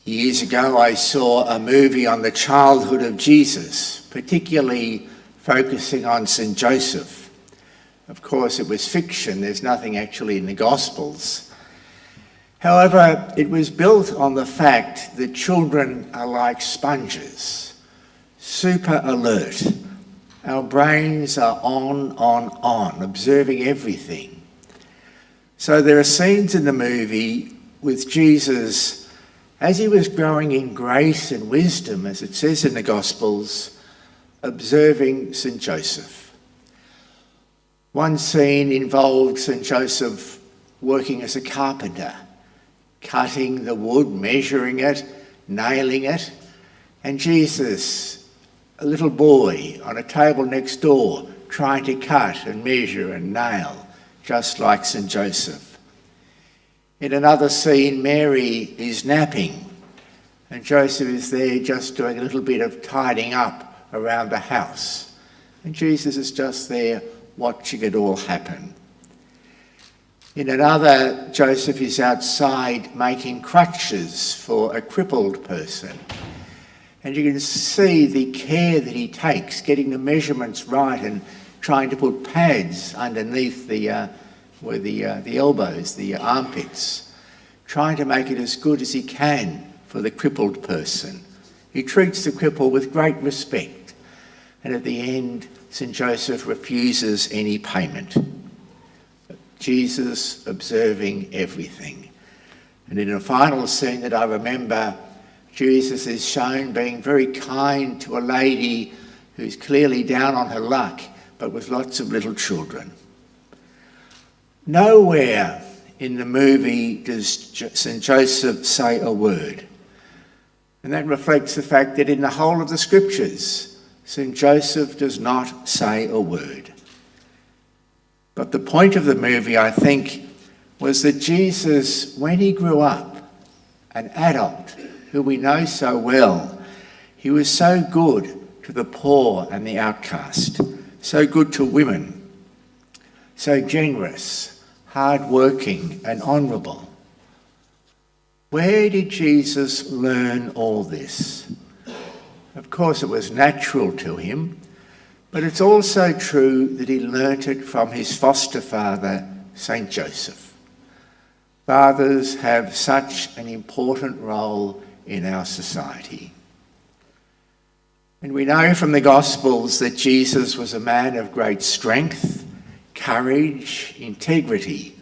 Years ago, I saw a movie on the childhood of Jesus, particularly focusing on St. Joseph. Of course, it was fiction. There's nothing actually in the Gospels. However, it was built on the fact that children are like sponges, super alert. Our brains are on, observing everything. So there are scenes in the movie with Jesus as he was growing in grace and wisdom, as it says in the Gospels, observing St. Joseph. One scene involved St. Joseph working as a carpenter, cutting the wood, measuring it, nailing it, and Jesus, a little boy on a table next door, trying to cut and measure and nail, just like St. Joseph. In another scene, Mary is napping, and Joseph is there just doing a little bit of tidying up around the house. And Jesus is just there watching it all happen. In another, Joseph is outside making crutches for a crippled person. And you can see the care that he takes, getting the measurements right and trying to put pads underneath where the elbows, the armpits, trying to make it as good as he can for the crippled person. He treats the cripple with great respect, and at the end, St. Joseph refuses any payment. Jesus observing everything. And in a final scene that I remember, Jesus is shown being very kind to a lady who's clearly down on her luck, but with lots of little children. Nowhere in the movie does St. Joseph say a word. And that reflects the fact that in the whole of the scriptures, St. Joseph does not say a word. But the point of the movie, I think, was that Jesus, when he grew up, an adult who we know so well, he was so good to the poor and the outcast, so good to women, so generous, hard-working and honourable. Where did Jesus learn all this? Of course, it was natural to him, but it's also true that he learnt it from his foster father, St. Joseph. Fathers have such an important role in our society. And we know from the Gospels that Jesus was a man of great strength, courage, integrity.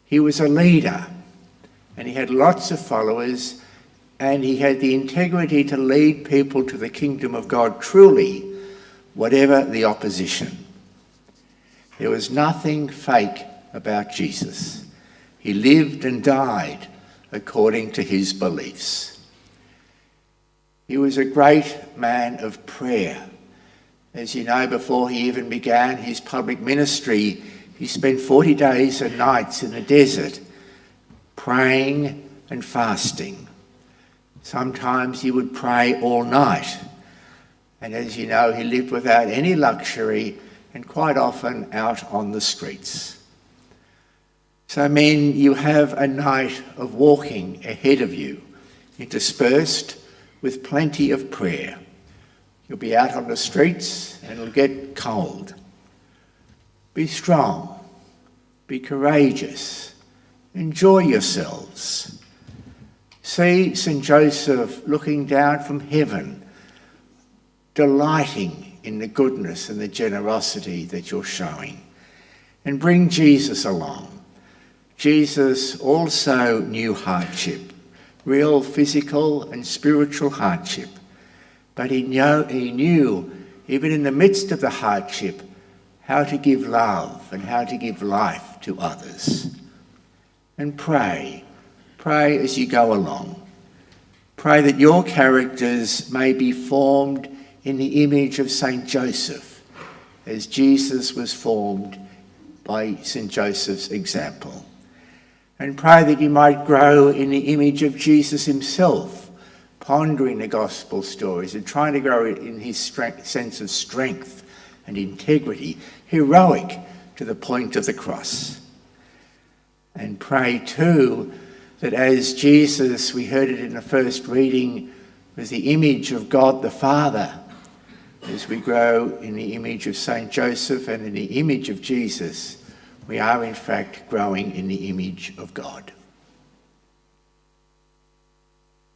He was a leader, and he had lots of followers, and he had the integrity to lead people to the kingdom of God truly, whatever the opposition. There was nothing fake about Jesus. He lived and died according to his beliefs. He was a great man of prayer. As you know, before he even began his public ministry, he spent 40 days and nights in the desert, praying and fasting. Sometimes he would pray all night. And as you know, he lived without any luxury and quite often out on the streets. So men, you have a night of walking ahead of you, interspersed with plenty of prayer. You'll be out on the streets and it'll get cold. Be strong, be courageous, enjoy yourselves. See St. Joseph looking down from heaven, delighting in the goodness and the generosity that you're showing. And bring Jesus along. Jesus also knew hardship, real physical and spiritual hardship. But he knew, even in the midst of the hardship, how to give love and how to give life to others. And pray as you go along. Pray that your characters may be formed in the image of St. Joseph, as Jesus was formed by St. Joseph's example. And pray that you might grow in the image of Jesus himself, pondering the gospel stories and trying to grow in his sense of strength and integrity, heroic to the point of the cross. And pray too that as Jesus, we heard it in the first reading, was the image of God the Father, as we grow in the image of Saint Joseph and in the image of Jesus, we are in fact growing in the image of God.